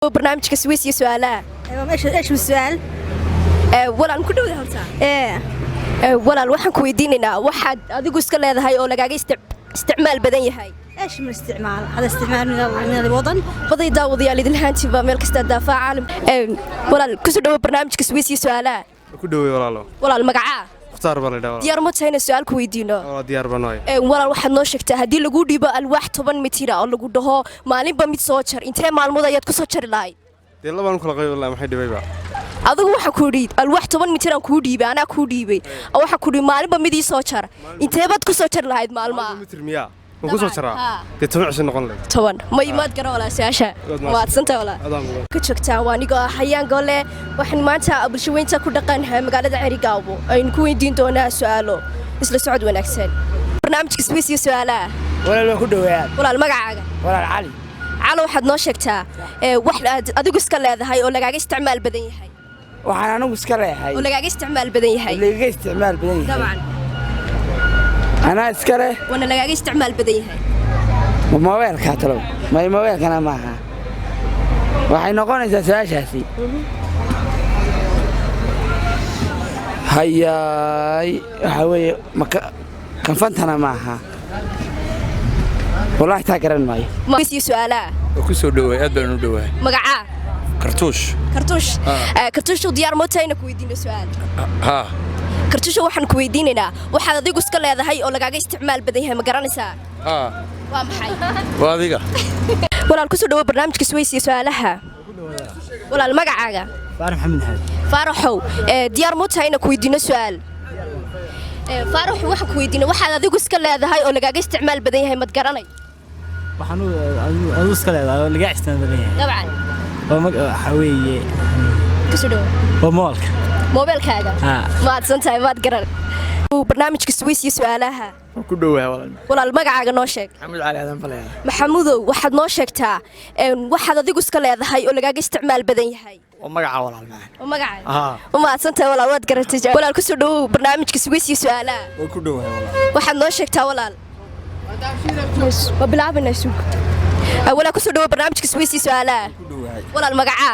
dhawo barnaamijka Swiss su'aalaha ايش السؤال walaan ku dhawaad horta walaal waxaan ku weydiinaynaa waxaad adigu iska leedahay oo lagaaga isticmaal badan yahay ايش من استعمال هذا استعمال من الوطن baday daawadayaal idin haantiba meel kasta daafaca caalam walaal ku soo dhawo barnaamijka Swiss su'aalaha ku dhaweey walaalo walaal magaca اختار بالي دابا diyaar ma tahay su'aal ku weydiino diyaar banoy walaal waxaad noo sheegtaa hadii lagu dhiibo alwaax 10 mitir oo lagu dhaho maalinba mid soo jar intee maalmood ayaad ku soo jari lahayd dee labaan kala qayb wallahi maxay dhibayba adigu waxa ku dhiid alwaax 10 mitir aan ku dhiibay ana ku dhiibay waxa ku dhiib maalinba mid ii soo jar intee baad ku soo jari lahayd maalmaha mitir miya ma ku soo jaraa dee 10 noqon lahayd 10 ma imaad gara walaal saasha waad santa walaal ka joogtaa waa aniga hayaan gole waxaan maanta bulshadeynta ku dhaqanahay magaalada Cerigabo aynu ku weydiin doonaa su'aalo isla socod wanaagsan barnaamijka Swiss su'aalaha walaal ku dhawaad walaal magacaaga walaal cali calo waxaad noo sheegtaa wax adigu iska leedahay oo lagaaga isticmaal badan yahay waxaan anigu iska leeyahay oo lagaaga isticmaal badan yahay dabcan ana iska leh wana lagaaga isticmaal badan yahay mobilka talo ma mobilkana maaha waxay noqonaysaa su'aashaasi hayay waxa weeye kan fantana maaha wallahi taa garan maayo Swiss su'aalaha ku soo dhaweey aad baan u dhawahay magaca kartuush kartuush diyaar ma tahay ku weydiino su'aal ha kartuush waxaan ku weydiinaynaa waxaad adigu iska leedahay oo lagaaga isticmaal badan yahay ma garanaysaa waa maxay waa adiga walaal ku soo dhawo barnaamijka Swiss su'aalaha walaal magacaaga faarax maxamed haad faaraxow diyaar ma tahay ku weydiino su'aal faarax waxaan ku weydiinaa waxaad adigu iska leedahay oo lagaaga isticmaal badan yahay ma garanay waxaan adigu iska leedahay oo lagaaga isticmaal badan yahay dabcan waxa weeye ku soo dhawo mobilkaaga maad santahay maad garan barnaamijka Swiss su'aalaha ku dhawaad walaal magacaaga noo sheeg maxamed cali aadan falay maxamudow waxaad noo sheegtaa waxaad adigu iska leedahay oo lagaaga isticmaal badan yahay magaca walaal magacaaga maad santahay walaal waad garantay walaal ku soo dhawo barnaamijka Swiss su'aalaha ku dhawaad walaal waxaad noo sheegtaa walaal ma bilaabina suuq walaal ku soo dhawo barnaamijka Swiss su'aalaha walaal magaca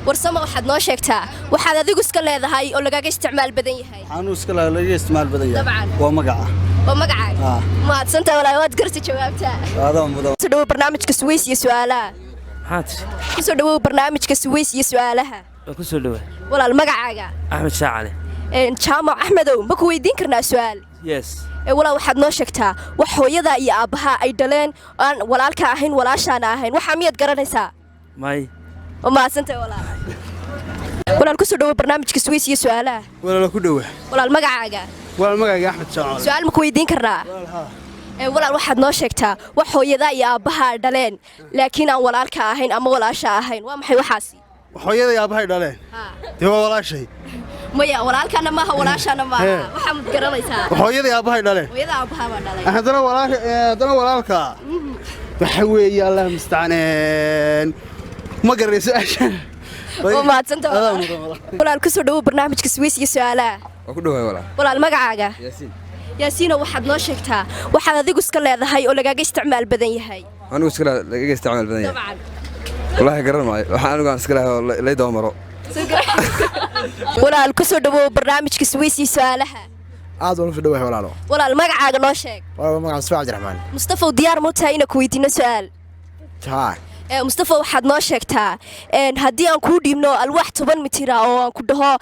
warsamo waxaad noo sheegtaa waxaad adigu iska leedahay oo lagaaga isticmaal badan yahay waxaan iska leeyahay laga isticmaal badan yahay waa magaca maad santahay walaal waad garantay jawaabta soo dhawo barnaamijka Swiss su'aalaha ku soo dhawo barnaamijka Swiss su'aalaha ku soo dhawo walaal magacaaga Ahmed Shaacale jaamac Ahmedow ma ku weydiin karnaa su'aal yes walaal waxaad noo sheegtaa wax hooyada iyo aabaha ay dhaleen aan walaalka ahayn walaashaana ahayn waxa miyaad garanaysaa may ma santahay walaal ku soo dhawo barnaamijka Swiss su'aalaha walaal ku dhawaad walaal magacaaga Ahmed Shaacale su'aal ma ku weydiin karnaa walaal waxaad noo sheegtaa wax hooyada iyo aabaha dhaleen laakiin aan walaalka ahayn ama walaasha ahayn waa maxay waxaasi hooyada iyo aabaha dhaleen dee waa walaashay maya walaalkana maaha walaashana maaha waxa mid garanaysaa hooyada iyo aabaha dhaleen hooyada aabaha baa dhalay hadana walaalka waxa weeye Allah musta'an ma garanayso ashan ma santahay walaal ku soo dhawo barnaamijka Swiss su'aalaha ku dhawaad walaal magacaaga yaasiin waxaad noo sheegtaa waxaad adigu iska leedahay oo lagaaga isticmaal badan yahay anigu iska lagaaga isticmaal badan yahay wallahi garan maayo waxaan anigu iska leeyahay la doomaro walaal ku soo dhawo barnaamijka Swiss su'aalaha aad walaal ku dhawaad walaalo walaal magacaaga noo sheeg walaal magaca Sufyaan Cabdiraxmaan Mustafa diyaar ma tahay ku weydiino su'aal Mustafa waxaad noo sheegtaa haddii aan ku dhiibno alwaax 10 mitir oo aan ku dhaho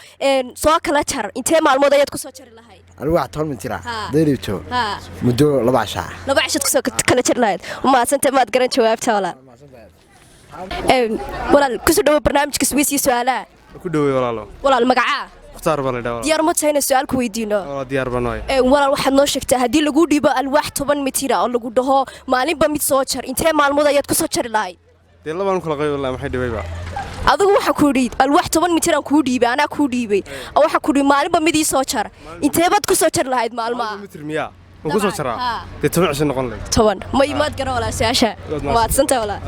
soo kala jar intee maalmood ayaad ku soo jari lahayd alwaax 10 mitir deelito muddo 2 saac 2 saac ku soo kala jar lahayd ma santahay maad garan jawaabta walaal walaal ku soo dhawo barnaamijka Swiss su'aalaha ku dhawaad walaal magaca اختار بالي دابا diyaar ma tahay su'aal ku weydiino diyaar banoy walaal waxaad noo sheegtaa hadii lagu dhiibo alwaax 10 mitir oo lagu dhaho maalinba mid soo jar intee maalmood ayaad ku soo jari lahayd dee labaan kala qayb wallahi maxay dhibayba adigu waxa ku dhiid alwaax 10 mitir aan ku dhiibay ana ku dhiibay waxa ku dhiib maalinba mid ii soo jar intee baad ku soo jari lahayd maalmaha mitir miya ku soo jaraa dee 10 noqon lahayd 10 ma imaad gara walaal saasha waad santahay walaal